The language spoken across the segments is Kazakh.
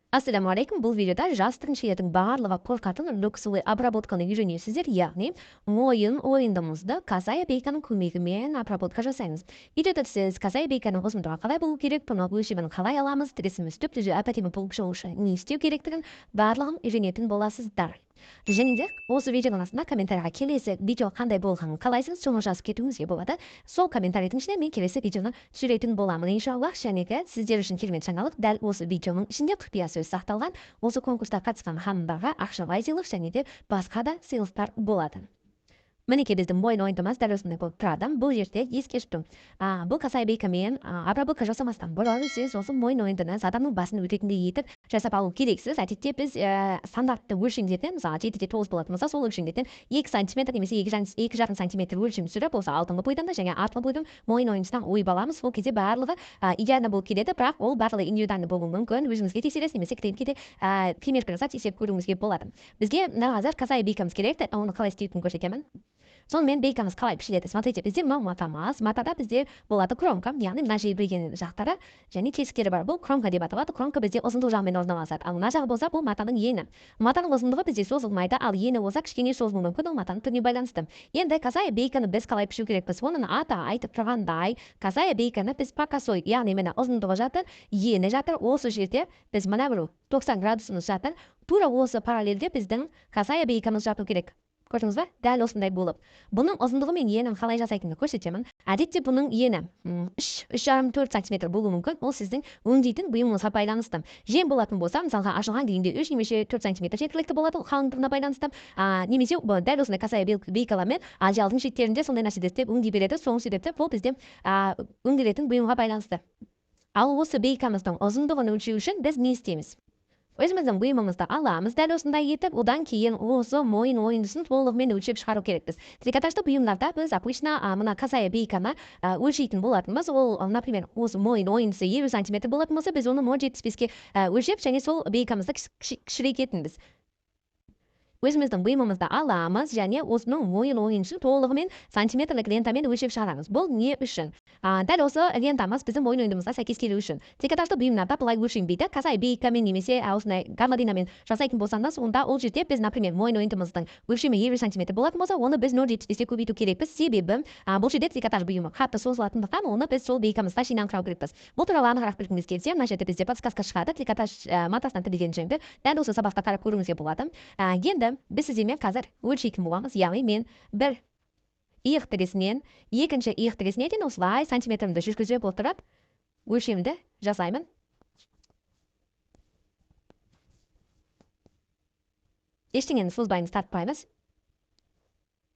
Assalamu alaikum. Бұл видеода жас тіріншілердің барлығы қорқатын люксовый обработканы үйренесіздер, яғни ойындымызды Касая Бейканың көмегімен обработка жасаймыз. Видеода сіз Касая Бейканың ұзындығы қалай болу керек, бұны өлшемін қалай аламыз, тіресіміз түп түзу әп-әдемі болып шығу үшін не істеу керектігін барлығын үйренетін боласыздар. Және де осы видеоның астына комментарийға келесі видео қандай болғанын қалайсыз, соны жазып кетуіңізге болады. Сол комментарийдің ішіне мен келесі видеоны түсіретін боламын иншаллах. Және де сіздер үшін керемет жаңалық, дәл осы видеоның ішінде құпия сөз сақталған. Осы конкурсқа қатысқан хамдарға ақшалай сыйлық және де басқа да сыйлықтар болады. Мінекей біздің мойын ойындымыз дәл осындай болып тұрады. Бұл жерде ескерту. Бұл Касая Бейкамен обработка жасамастан бұрын сіз осы мойын ойындыны адамның басын өтетіндей етіп жасап алу керексіз. Әдетте біз стандартты өлшемдерден, мысалы 7-9 болатын болса, сол өлшемдерден 2 см немесе 2,5 см өлшем түсіріп, осы алдыңғы бойдан да және артқы бойдан мойын ойындысынан ойып аламыз. Сол кезде барлығы идеально болып келеді, бірақ ол барлығы индивидуальды болуы мүмкін. Өзіңізге тексересіз немесе клиентке де примерка жасап тексеріп көруіңізге болады. Бізге қазір Касая Бейкамыз керек, оны қалай істейтінін көрсетемін. Сонымен бейкамыз қалай пішіледі? Смотрите, бізде мынау матамыз. Матада бізде болады кромка, яғни мына желбіреген жақтары және тесіктері бар. Бұл кромка деп аталады. Кромка бізде ұзындық жағымен орналасады. Ал мына жағы болса, бұл матаның ені. Матаның ұзындығы бізде созылмайды, ал ені болса кішкене созылуы мүмкін, ол матаның түріне байланысты. Енді Касая Бейканы біз қалай пішу керекпіз? Оның аты айтып тұрғандай, Касая Бейканы біз по косой, яғни міне ұзындығы жатыр, ені жатыр. Осы жерде біз мына бір 90 градусымыз жатыр. Тура осы параллельде біздің Касая Бейкамыз жату керек. Көрдіңіз ба? Дәл осындай болып. Бұның ұзындығы мен енін қалай жасайтынымды көрсетемін. Әдетте бұның ені 3,5-4 см болуы мүмкін. Ол сіздің өңдейтін бұйымыңызға байланысты. Жем болатын болса, мысалға ашылған күйінде 3 немесе 4 см жеткілікті болады, қалыңдығына байланысты. Немесе дәл осындай Касая Бейкамен ажалдың шеттерінде сондай нәрседе істеп өңдей береді. Соның себепті бұл бізде өңделетін бұйымға байланысты. Ал осы бейкамыздың ұзындығын өлшеу үшін біз не істейміз? Өзіміздің бұйымымызды аламыз, дәл осындай етіп, одан кейін осы мойын ойындысын толығымен өлшеп шығару керекпіз. Трикотажды бұйымдарда біз обычно мына Касая Бейканы өлшейтін болатынбыз. Ол, например, осы мойын ойындысы 50 см болатын болса, біз оны 0,75-ке өлшеп, және сол бейкамызды кішірейтетінбіз. Өзіміздің бұйымымызды аламыз және осының мойын ойыншын толығымен сантиметрлік лентамен өлшеп шығарамыз. Бұл не үшін? Дәл осы лентамыз біздің мойын ойындымызға сәйкес келу үшін. Трикотажды бұйымдарда бұлай өлшенбейді. Касая Бейкамен немесе осындай гармадинамен жасайтын болсаңыз, онда ол жерде біз, например, мойын ойындымыздың өлшемі 50 см болатын болса, оны біз 0,75-ке көбейту керекпіз. Себебі бұл жерде трикотаж бұйымы қатты созылатындықтан, оны біз сол бейкамызда жинаңқырау керекпіз. Бұл туралы анығырақ білгіңіз келсе, мына жерде бізде подсказка шығады. Трикотаж матасынан тігілген жеңді. Дәл осы сабақта қарап көруіңізге болады. Енді біз сіздермен қазір өлшейтін боламыз, яғни мен бір иық тіресінен екінші иық тіресіне дейін осылай сантиметрімді жүргізіп отырып өлшемді жасаймын. Ештеңені созбаймыз, тартпаймыз.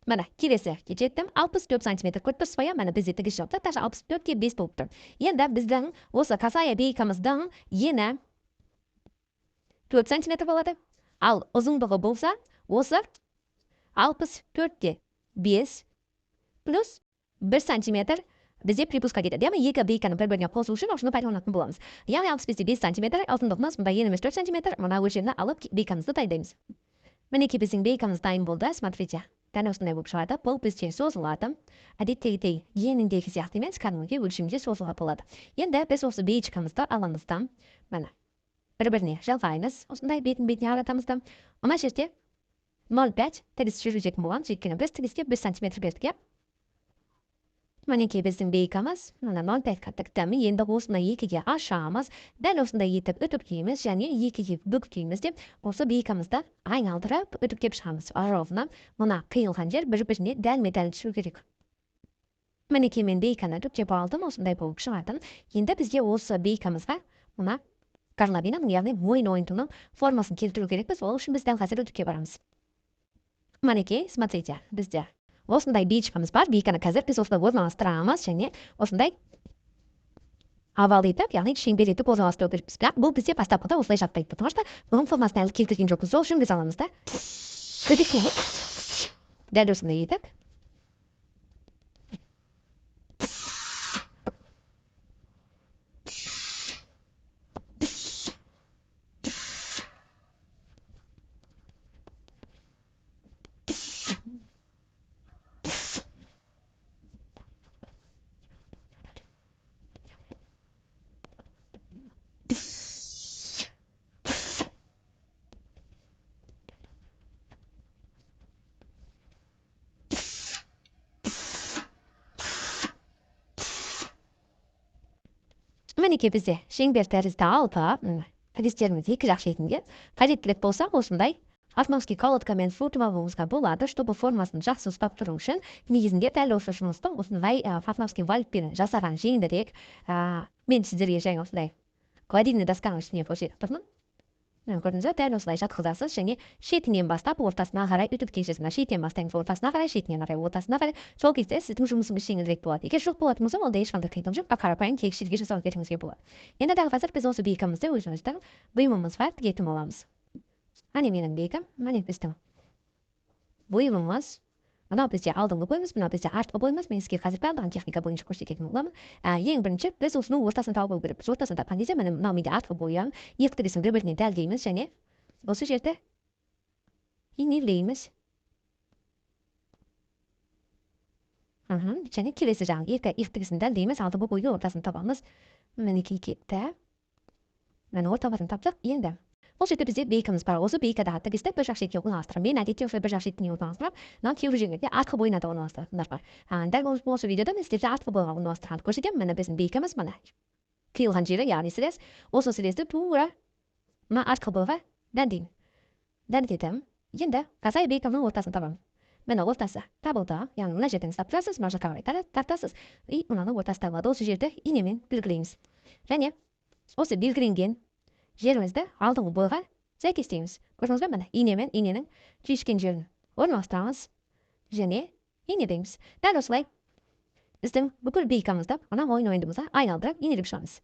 Міне, келесі жеттім. 64 см көріп тұрсыз ба? Міне бізде тігіс жапты, даже 64-ке 5 болып тұр. Енді біздің осы Касая Бейкамыздың ені 4 см болады. Ал ұзындығы болса, осы 64-те 5 плюс 1 сантиметр бізде припуска кетеді. Яғни екі бейканы бір-біріне қосу үшін осыны пайдаланатын боламыз. Яғни 65-те 5 сантиметр, ұзындығымыз мұнда еніміз 4 сантиметр, мына өлшемді алып бейкамызды дайындаймыз. Мінекей біздің бейкамыз дайын болды. Смотрите, дәл осындай болып шығады. Бұл бізде созылады. Әдеттегідей еніндегі сияқты емес, кәдімгі өлшемде созылуға болады. Енді біз осы бейкамызды аламыз да, міне бір-біріне жалғаймыз, осындай бетін-бетіне аратамыз да. Мына жерде 0,5 тігіс жүргізетін боламыз, өйткені біз тігіске 1 сантиметр бердік, иә? Мінекей біздің бейкамыз, мына 0,5-қа тіктім. Енді осыны 2-ге ашамыз, дәл осындай етіп үтіктейміз және 2-ге бүктейміз деп, осы бейкамызды айналдырып үтіктеп шығамыз. Ровно мына қиылған жер бір-біріне дәлме-дәл түсу керек. Мінекей мен бейканы үтіктеп алдым, осындай болып шығатын. Енді бізге осы бейкамызға мына горловинаның, яғни мойын ойындының формасын келтіру керекпіз. Ол үшін біз дәл қазір үтікке барамыз. Мінекей, смотрите, бізде осындай бейкамыз бар. Бейканы қазір біз осылай орналастырамыз және осындай овал етіп, яғни шеңбер етіп орналастыру керекпіз. Бірақ бұл бізде бастапқыда осылай жатпайды, потому что бұның формасын әлі келтірген жоқпыз. Сол үшін біз аламыз да. Дәл осындай етіп. мінекей бізде шеңбер тәрізді алпа подестеріміз екі жақ шетінде. Қажеттілік болса осындай автоматский колодкамен футболуыңызға болады, чтобы формасын жақсы ұстап тұру үшін. Негізінде дәл осы жұмысты осындай фатмовский вальппен жасаған жеңілірек. Мен сіздерге жаңа осындай гладильный досканың үстіне көрсетіп тұрмын. Көрдіңіз бе, дәл осылай жатқызасыз және шетінен бастап ортасына қарай үтіктейсіз. Шетінен бастаңыз ортасына қарай, шетінен қарай ортасына қарай. Сол кезде сіздің жұмысыңыз жеңілірек болады. Егер жоқ болатын болса, онда ешқандай қиындық жоқ, қарапайым тегістікке жасау кетіңізге болады. Енді дәл қазір біз осы бейкамызды өзіміздің бұйымымызға тігетін боламыз. Әне менің бейкам, әне біздің бұйымымыз. Мынау бізде алдыңғы бойымыз, мынау бізде артқы бойымыз. Мен сізге қазір барлығын техника бойынша көрсететін боламын. Ең бірінші біз осының ортасын тауып алу керекпіз. Ортасын тапқан кезде мынау менде артқы бойым, екі тігісін бір-біріне дәлдейміз және осы жерде инелейміз. Және келесі жағын екі тігісін дәлдейміз, алдыңғы бойы ортасын табамыз. Мінекей кетті. Мен ортасын таптық. Енді бұл жерде бізде бейкамыз бар. Осы бейкадағы тігісті бір жақ шетке орналастырамын. Мен әдетте бір жақ шетіне орналастырып, мынау кейбір жерлерде артқы бойына да орналастыратындар бар. Дәл осы видеода мен сіздерге артқы бойға орналастырғанды көрсетемін. Міне біздің бейкамыз мына қиылған жері, яғни сілес. Осы сілесті тура мына артқы бойға дәлдедім. Енді қазір бейкамның ортасын табамын. Міне ортасы табылды. Яғни мына жерден ұстап тұрасыз, мына жаққа қарай тартасыз. И мынаны ортасы табылады. Осы жерді инемен белгілейміз. Және осы белгіленген жерімізді алдыңғы бойға сәйкестейміз. Көрдіңіз бе, міне инемен иненің түйіскен жерін орналастырамыз және инедейміз. Дәл осылай біздің бүкіл бейкамызды мына ойын-ойындымызға айналдырып инелеп шығамыз.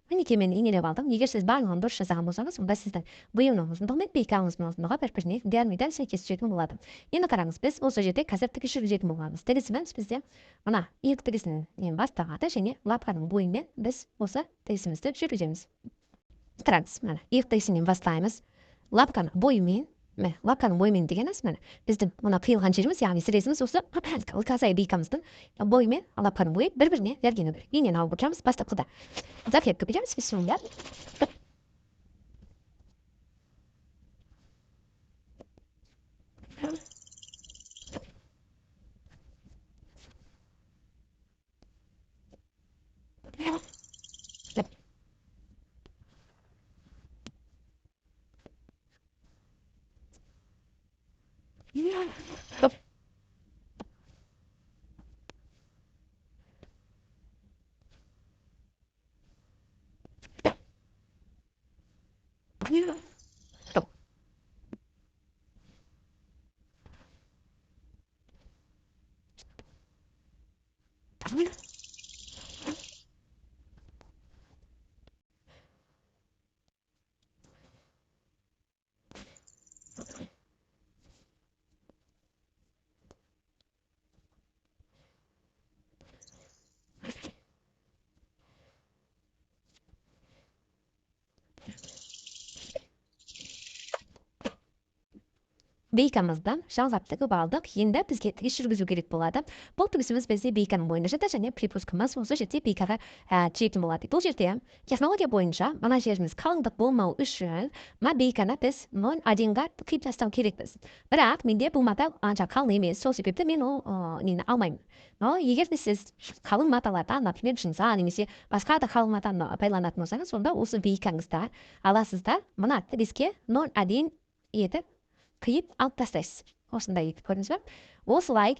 Мінекей мен инелеп алдым. Егер сіз барлығын дұрыс жасаған болсаңыз, онда сіздің бұйымның ұзындығы мен бейкамыңыздың ұзындығы бір-біріне дәлме-дәл сәйкес түсетін болады. Енді қараңыз, біз осы жерде қазір тігіс жүргізетін боламыз. Тігісіміз бізде мына екі тігісінен басталады және лапканың бойымен біз осы тігісімізді жүргіземіз. Қараңыз, міне екі тігісінен бастаймыз. Лапканың бойымен дегеніміз міне біздің мына қиылған жеріміз, яғни сіресіміз осы қазай бейкамыздың бойымен лапканың бойы бір-біріне дәлгені керек. Енен алып отырамыз бастапқыда. Закрепка береміз, фиксируем. Бейкамыздан жалғап тігіп алдық. Енді бізге тігіс жүргізу керек болады. Бұл тігісіміз бізде бейканың бойында жатыр және припускымыз осы жерде бейкаға тиетін болады. Бұл жерде технология бойынша мына жеріміз қалыңдық болмау үшін мына бейканы біз 0,1-ға қиып тастау керекпіз. Бірақ менде бұл мата анша қалың емес, сол себепті мен ол нені алмаймын. Но егер де сіз қалың маталардан, например, жынса немесе басқа да қалың матаны пайдаланатын болсаңыз, сонда осы бейкаңызда аласыздар, мына тігіске 0,1 етіп қиып алып тастайсыз. Осындай етіп көрдіңіз бе? Осылай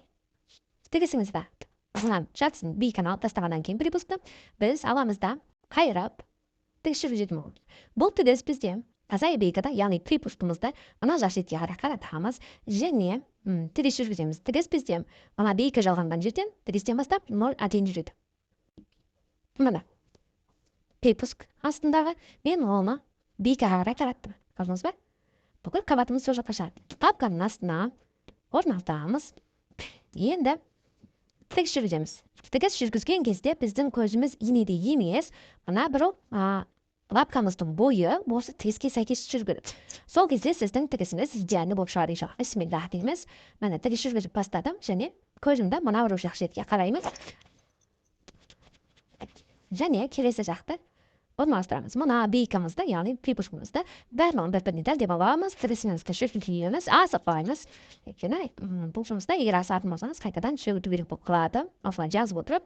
тігісіңізді жартысын бейканы алып тастағаннан кейін припускты біз аламыз да қайрап тігіс жүргізетін боламыз. Бұл тігіс бізде қазай бейкада, яғни припускымызды мына жақ шетке қарай қаратамыз және тігіс жүргіземіз. Тігіс бізде мына бейка жалғанған жерден тігістен бастап 0,1 жүреді. Мына припуск астындағы мен оны бейкаға қарай қараттым. Көрдіңіз бе? Бүкіл қабатымыз сол жаққа шығады. Лапканың астына орнатамыз. Енді тігіс жүргіземіз. Тігіс жүргізген кезде біздің көзіміз инеде емес, мына бір лапкамыздың бойы осы тігіске сәйкес жүргізеді. Сол кезде сіздің тігісіңіз идеальный болып шығады. Бисмилlah дейміз. Міне тігіс жүргізіп бастадым және көзімді мына бір жақ шетке қараймыз. Және келесі жақты орналастырамыз. Мына бейкамызды, яғни припускымызды барлығын бір-біріне дәлдеп аламыз, тігісімізді жүргіземіз, асықпаймыз. Өйткені бұл жұмыста егер асатын болсаңыз, қайтадан шөгіту керек болып қалады. Осылай жазып отырып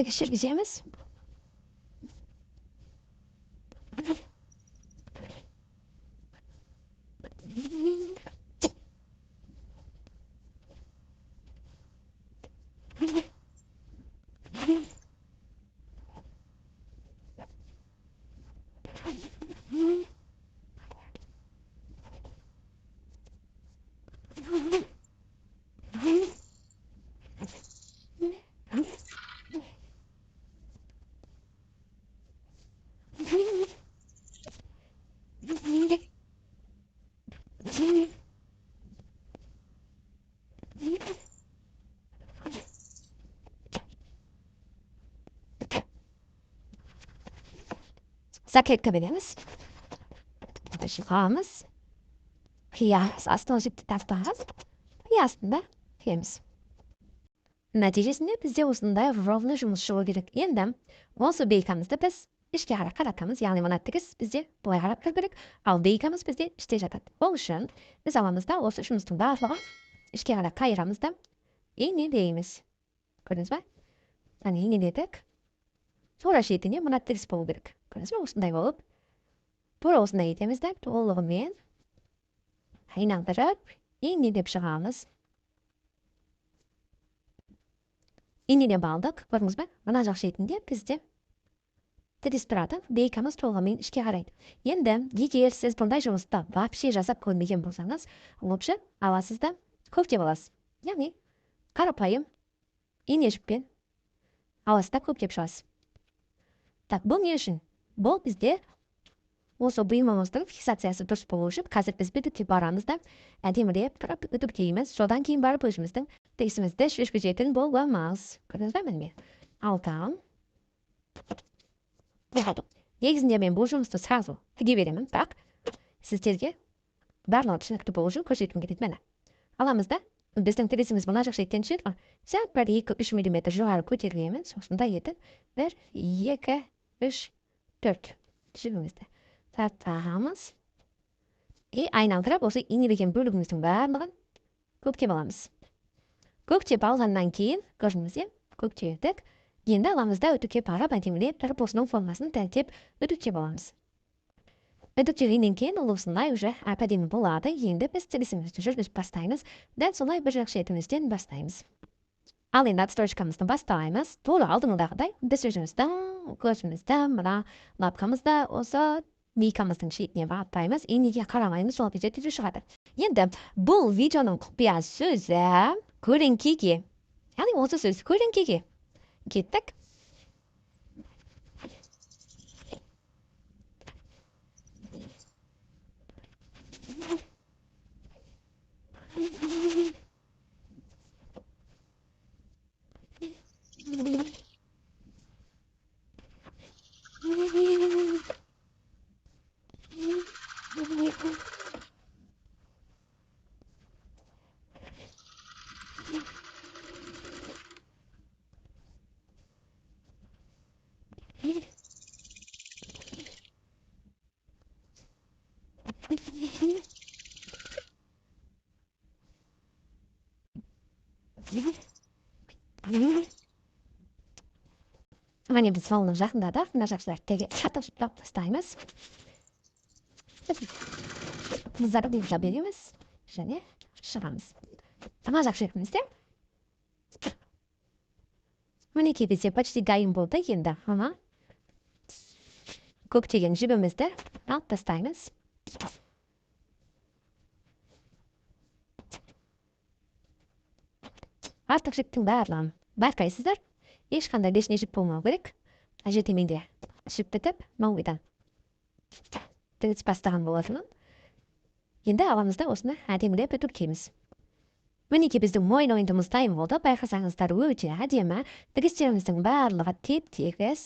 tekshirgizamiz. Saketkabilemiz. Çıkağımız. Kıyas aslında taftahız. Kıyasında kıyamız. Neticesinde bizde osunda ровно жұмыс шығу керек. Енді осы бейкамызды біз ішке қарап қаратамыз, яғни мына тігіс бізде былай қарап тұру керек, ал бейкамыз бізде іште жатады. Ол үшін біз аламыз да осы жұмыстың барлығын ішке қарап қайырамыз да инелейміз. Көрдіңіз ба? Яғни инеледік. Тура шетіне мына тігіс болу керек. Көрдіңіз ба? Осындай болып. Тура осындай етеміз де толығымен айналдырып инелеп шығамыз. İğneye bağladık. Görünüz mü? Bana жақ шетінде бізде тірес тұратын бейкамыз толығымен ішке қарайды. Енді егер сіз бұндай жұмысты вообще жасап көрмеген болсаңыз, лучше аласыз да көптеп аласыз. Яғни қарапайым ине жіппен аласыз да көптеп шығасыз. Так, бұл не үшін? Бұл бізде осы бұйымымыздың фиксациясы дұрыс болу үшін қазір біз бітікке барамыз да әдемілеп тұрып үтіктейміз. Содан кейін барып өзіміздің тегісімізді шешкізетін боламыз. Көрдіңіз бе мен? Алтан. Негізінде мен бұл жұмысты сразу тіге беремін, бірақ сіздерге барлығы түсінікті болу үшін көрсеткім келеді. Мені аламыз да біздің тіресіміз мына жақ шеттен түседі. Сәл бір 2-3 мм жоғары көтергенмен осында етіп 1, 2, 3, 4 жібімізді тартамыз. Айналдырып осы инелеген бөлігіміздің барлығын көктеп аламыз. Көктеп алғаннан кейін, көрдіңіз бе? Көктедік. Енді аламыз да үтікке барып әдемілеп тұрып осының формасын тәлтеп үтіктеп аламыз. Үтіктегеннен кейін ол осындай уже әп-әдемі болады. Енді біз тіресімізді жүргізіп бастаймыз. Дәл солай бір жақ шетімізден бастаймыз. Ал енді отстрочкамызды бастаймыз. Тура алдыңғыдағыдай біз өзіміздің көзімізді мына лапкамызды осы бейкамыздың шетіне бағыттаймыз. Инеге қарамаймыз, сол бізде түзу шығады. Енді бұл видеоның құпия сөзі көлеңкеге. Яғни осы сөз көлеңкеге. Кеттік. Міне біз волны жақындадық. Мына жақшыларды теге шатып-шатып тастаймыз. Мұздарды дейіп жабереміз және шығамыз. Мына жақ шетімізде мінекей бізде почти дайын болды. Енді ана көктеген жібімізді алып тастаймыз. Артық жіптің барлығын байқайсыздар. Ешқандай лишний жіп болмау керек. Әжетеменде жіп бітіп, маңғыдан тігіс бастаған болатынын. Енді аламызда осыны әдемілеп үтіктейміз. Мінекей біздің мойын ойындымыз дайын болды. Байқасаңыздар өте әдемі. Тігістеріміздің барлығы теп-тегіс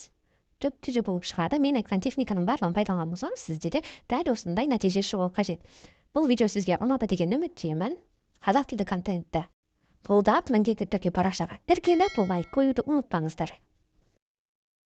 түп-түзу болып шығады. Мен айтқан техниканың барлығын пайдаланған болсаңыз, сізде де дәл осындай нәтиже шығуы қажет. Бұл видео сізге ұнады деген үміттемін. Қазақ тілді контентті қолдап міндетті түрде парақшаға тіркеліп лайк қоюды ұмытпаңыздар.